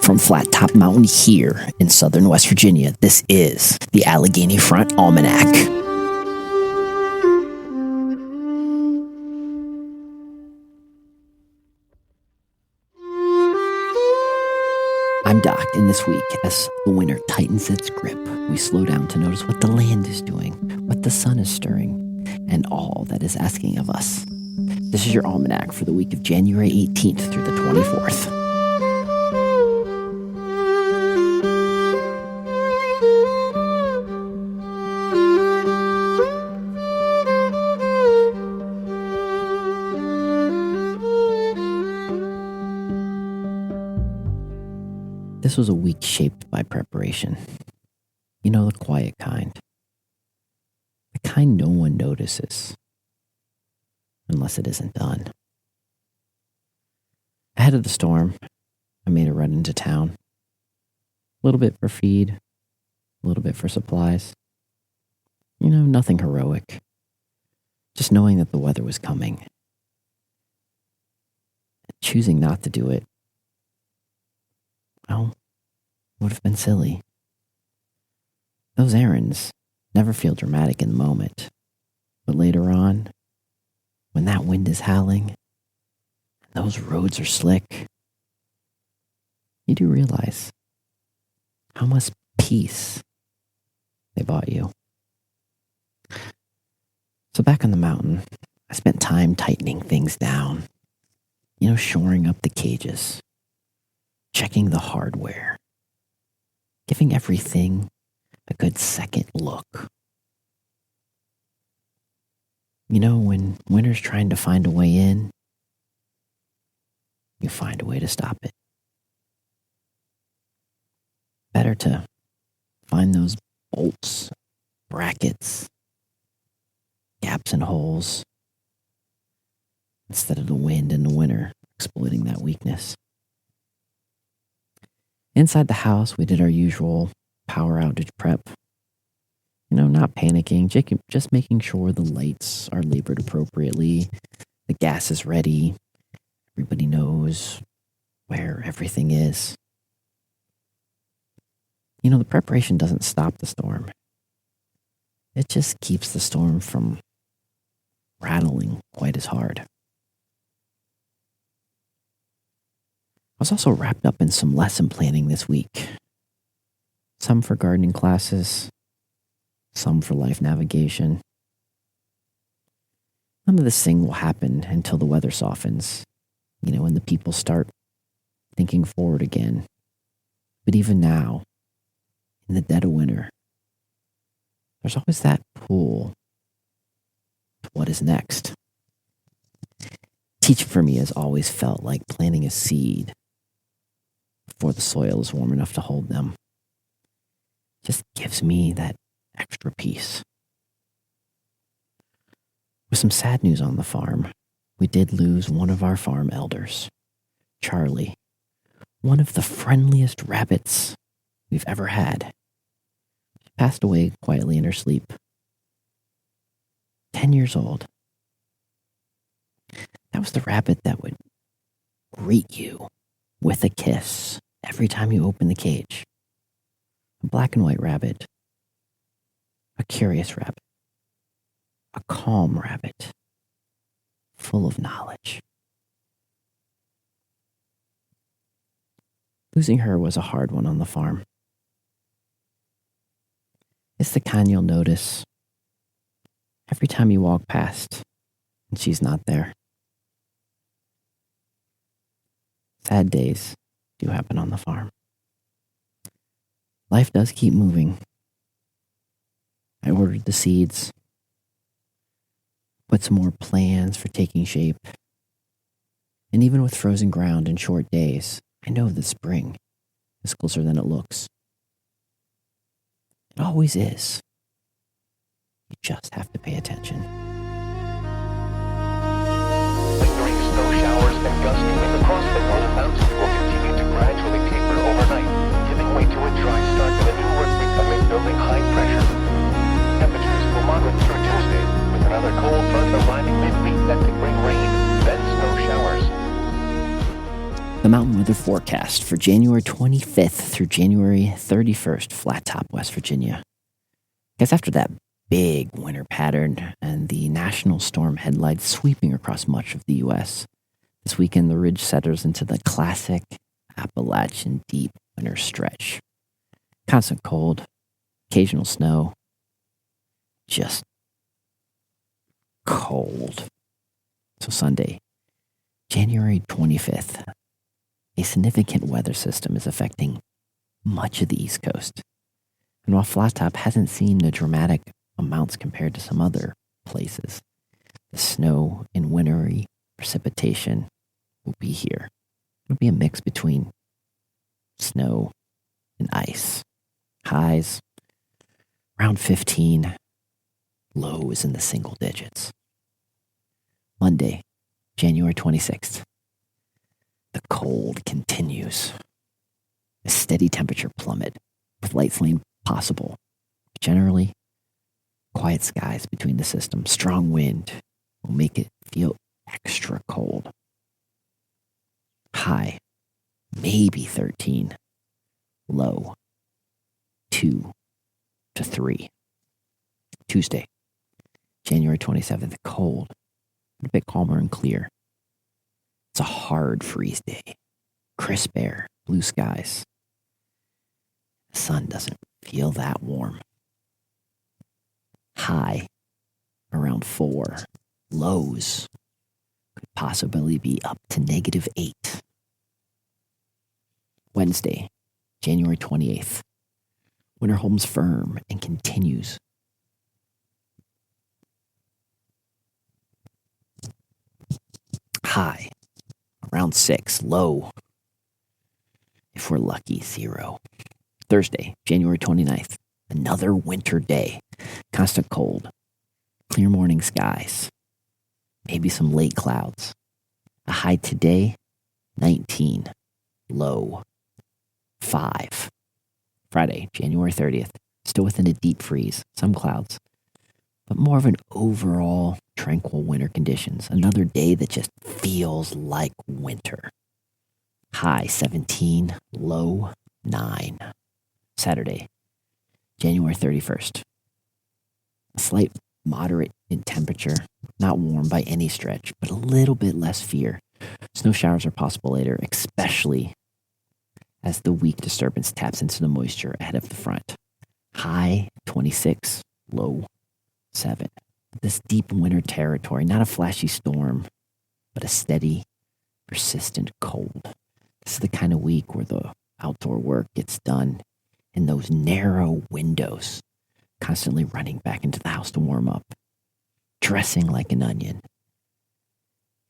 from Flat Top Mountain here in southern West Virginia. This is the Allegheny Front Almanac. I'm Doc, and this week, as the winter tightens its grip, we slow down to notice what the land is doing, what the sun is stirring, and all that is asking of us. This is your almanac for the week of January 18th through the 24th. This was a week shaped by preparation. You know, the quiet kind. The kind no one notices. Unless it isn't done. Ahead of the storm, I made a run into town. A little bit for feed, a little bit for supplies. You know, nothing heroic. Just knowing that the weather was coming. Choosing not to do it, well, would have been silly. Those errands never feel dramatic in the moment. But later on, when that wind is howling, and those roads are slick, you do realize how much peace they bought you. So back on the mountain, I spent time tightening things down. You know, shoring up the cages, checking the hardware, giving everything a good second look. You know, when winter's trying to find a way in, you find a way to stop it. Better to find those bolts, brackets, gaps and holes, instead of the wind and the winter exploiting that weakness. Inside the house, we did our usual power outage prep. You know, not panicking, just making sure the lights are labored appropriately, the gas is ready, everybody knows where everything is. You know, the preparation doesn't stop the storm. It just keeps the storm from rattling quite as hard. I was also wrapped up in some lesson planning this week. Some for gardening classes, some for life navigation. None of this thing will happen until the weather softens, you know, and the people start thinking forward again. But even now, in the dead of winter, there's always that pull to what is next. Teaching for me has always felt like planting a seed before the soil is warm enough to hold them. Just gives me that extra piece. With some sad news on the farm, we did lose one of our farm elders, Charlie, one of the friendliest rabbits we've ever had. She passed away quietly in her sleep. 10 years old. That was the rabbit that would greet you with a kiss every time you opened the cage. A black and white rabbit. A curious rabbit. A calm rabbit. Full of knowledge. Losing her was a hard one on the farm. It's the kind you'll notice every time you walk past and she's not there. Sad days do happen on the farm. Life does keep moving. I ordered the seeds, put some more plans for taking shape. And even with frozen ground and short days, I know that spring is closer than it looks. It always is. You just have to pay attention. Lingering snow showers and gusty wind across the northern mountains will continue to gradually taper overnight, giving way to a dry start with a new work becoming building high pressure. Temperatures will moderate through Tuesday, with another cold front arriving midweek that could bring rain, then snow showers. The mountain weather forecast for January 25th through January 31st, Flat Top, West Virginia. Guess after that big winter pattern and the national storm headlights sweeping across much of the U.S., this weekend the ridge settles into the classic Appalachian deep winter stretch. Constant cold, occasional snow, just cold. So Sunday, January 25th, a significant weather system is affecting much of the East Coast. And while Flat Top hasn't seen the dramatic amounts compared to some other places, the snow and wintry precipitation will be here. It'll be a mix between snow and ice. Highs around 15, lows in the single digits. Monday, January 26th. The cold continues. A steady temperature plummet with light sleet possible. Generally, quiet skies between the systems. Strong wind will make it feel extra cold. High, maybe 13. Low, 2 to 3. Tuesday, January 27th. Cold, a bit calmer and clear. It's a hard freeze day. Crisp air, blue skies. The sun doesn't feel that warm. High, around 4. Lows could possibly be up to -8. Wednesday, January 28th. Winter holds firm and continues. High, around 6. Low, if we're lucky, 0. Thursday, January 29th. Another winter day. Constant cold. Clear morning skies. Maybe some late clouds. A high today, 19. Low, 5. Friday, January 30th. Still within a deep freeze. Some clouds. But more of an overall tranquil winter conditions. Another day that just feels like winter. High 17, low 9. Saturday, January 31st. A slight moderate in temperature, not warm by any stretch, but a little bit less fear. Snow showers are possible later, especially as the weak disturbance taps into the moisture ahead of the front. High 26, low 7. This deep winter territory, not a flashy storm, but a steady, persistent cold. This is the kind of week where the outdoor work gets done in those narrow windows, constantly running back into the house to warm up, dressing like an onion.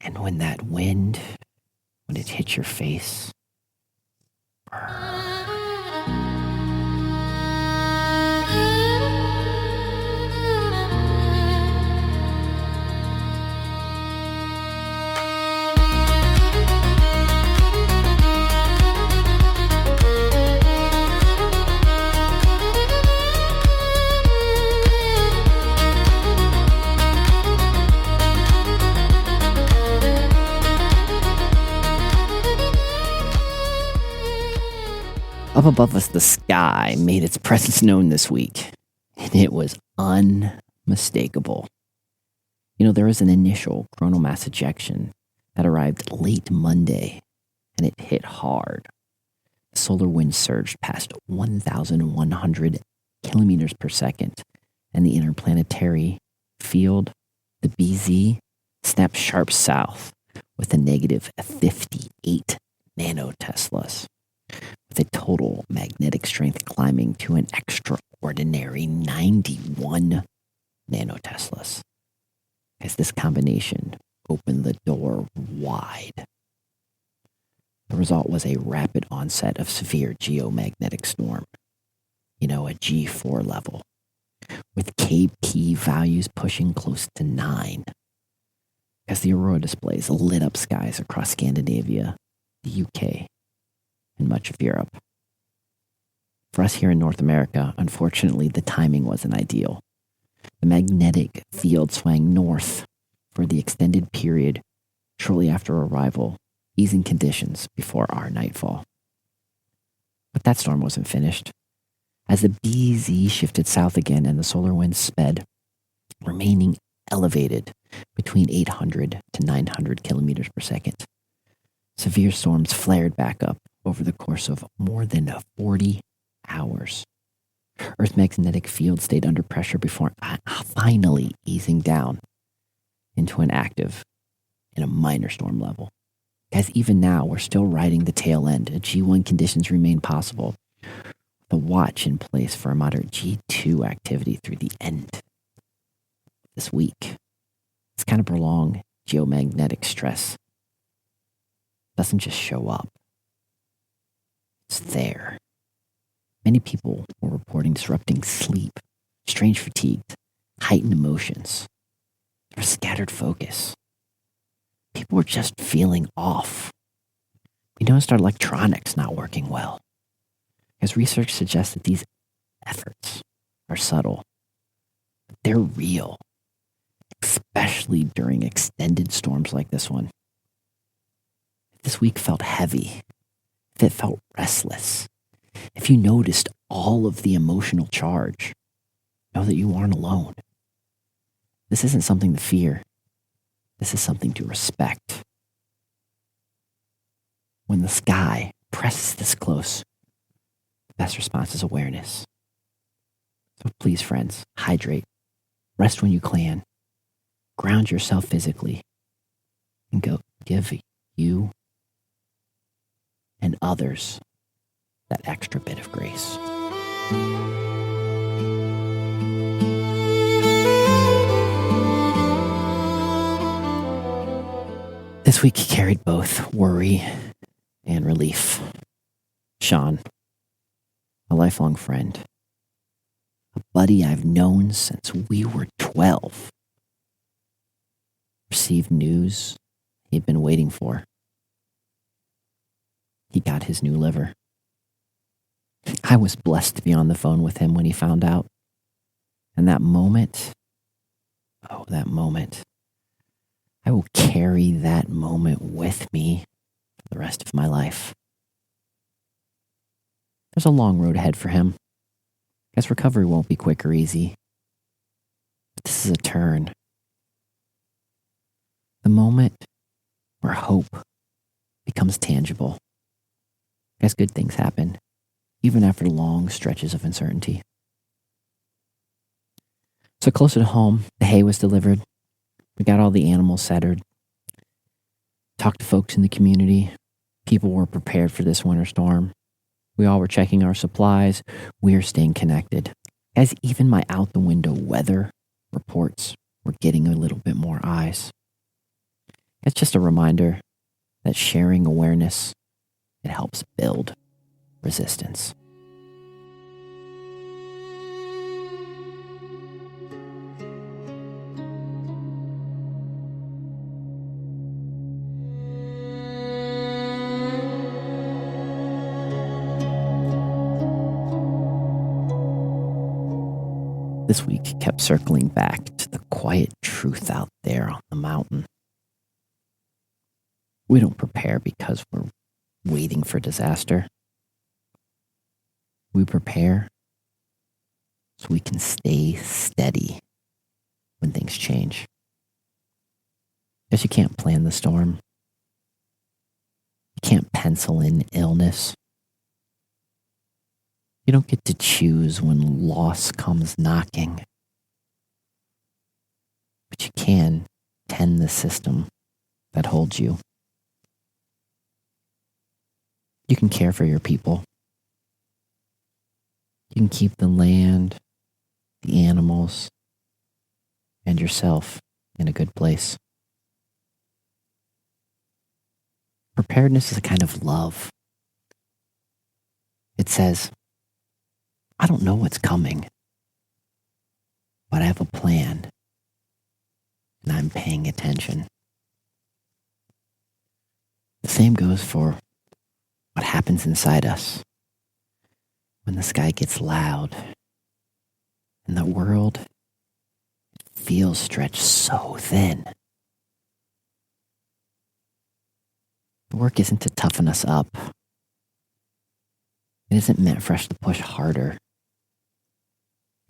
And when that wind, when it hits your face, up above us, the sky made its presence known this week, and it was unmistakable. You know, there was an initial coronal mass ejection that arrived late Monday, and it hit hard. The solar wind surged past 1,100 kilometers per second, and the interplanetary field, the BZ, snapped sharp south with a negative 58 nanoteslas, with a total magnetic strength climbing to an extraordinary 91 nanoteslas. As this combination opened the door wide. The result was a rapid onset of severe geomagnetic storm. You know, a G4 level, with KP values pushing close to 9. As the aurora displays lit up skies across Scandinavia, the UK, and much of Europe. For us here in North America, unfortunately, the timing wasn't ideal. The magnetic field swung north for the extended period shortly after arrival easing conditions before our nightfall. But that storm wasn't finished. As the BZ shifted south again and the solar winds sped, remaining elevated between 800 to 900 kilometers per second, severe storms flared back up over the course of more than 40 hours. Earth's magnetic field stayed under pressure before finally easing down into an active and a minor storm level. Guys, even now, we're still riding the tail end. G1 conditions remain possible, with a watch in place for a moderate G2 activity through the end of this week. This kind of prolonged geomagnetic stress doesn't just show up. It's there. Many people were reporting disrupting sleep, strange fatigue, heightened emotions, or scattered focus. People were just feeling off. We noticed our electronics not working well, as research suggests that these efforts are subtle, but they're real, especially during extended storms like this one. If this week felt heavy, if it felt restless, if you noticed all of the emotional charge, know that you aren't alone. This isn't something to fear. This is something to respect. When the sky presses this close, the best response is awareness. So please, friends, hydrate. Rest when you can. Ground yourself physically. And go give you and others that extra bit of grace. This week carried both worry and relief. Sean, a lifelong friend, a buddy I've known since we were 12, received news he'd been waiting for. He got his new liver. I was blessed to be on the phone with him when he found out. And that moment, I will carry that moment with me for the rest of my life. There's a long road ahead for him. Guess recovery won't be quick or easy. But this is a turn. The moment where hope becomes tangible. Guess good things happen, even after long stretches of uncertainty. So closer to home, the hay was delivered. We got all the animals centered. Talked to folks in the community. People were prepared for this winter storm. We all were checking our supplies. We are staying connected. As even my out the window weather reports were getting a little bit more eyes. It's just a reminder that sharing awareness, it helps build resistance. This week kept circling back to the quiet truth out there on the mountain. We don't prepare because we're waiting for disaster. We prepare so we can stay steady when things change. Because you can't plan the storm. You can't pencil in illness. You don't get to choose when loss comes knocking. But you can tend the system that holds you. You can care for your people. You can keep the land, the animals, and yourself in a good place. Preparedness is a kind of love. It says, I don't know what's coming, but I have a plan, and I'm paying attention. The same goes for what happens inside us when the sky gets loud and the world feels stretched so thin. work isn't to toughen us up. It isn't meant for us to push harder.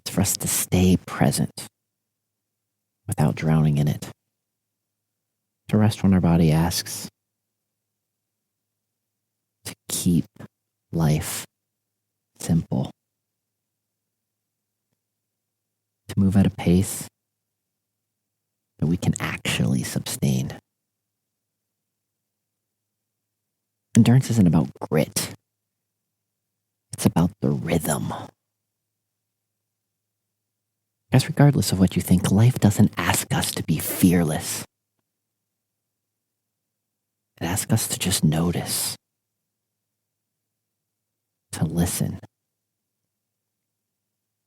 It's for us to stay present without drowning in it. To rest when our body asks. To keep life simple. To move at a pace that we can actually sustain. Endurance isn't about grit. It's about the rhythm. Guys, regardless of what you think, life doesn't ask us to be fearless. It asks us to just notice, to listen,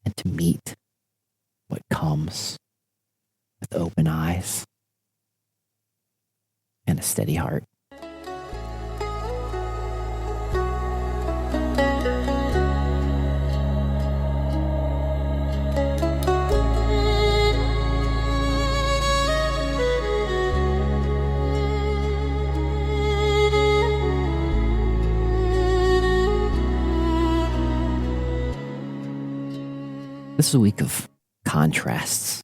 and to meet what comes with open eyes and a steady heart. This is a week of contrasts,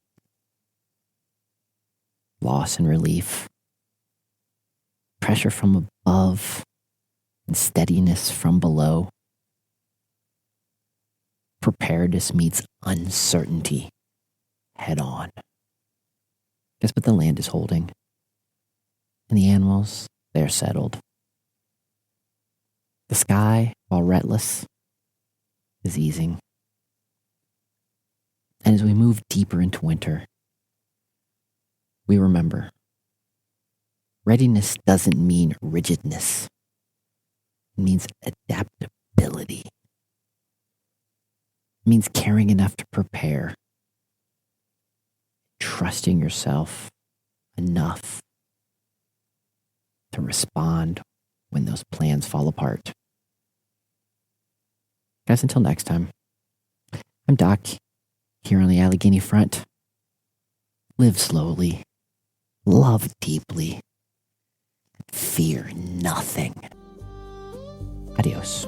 loss and relief, pressure from above and steadiness from below. Preparedness meets uncertainty head on. Guess what the land is holding? And the animals, they're settled. The sky, while restless, is easing. And as we move deeper into winter, we remember readiness doesn't mean rigidness. It means adaptability. It means caring enough to prepare, trusting yourself enough to respond when those plans fall apart. Guys, until next time, I'm Doc. Here on the Allegheny front, live slowly, love deeply, fear nothing. Adios.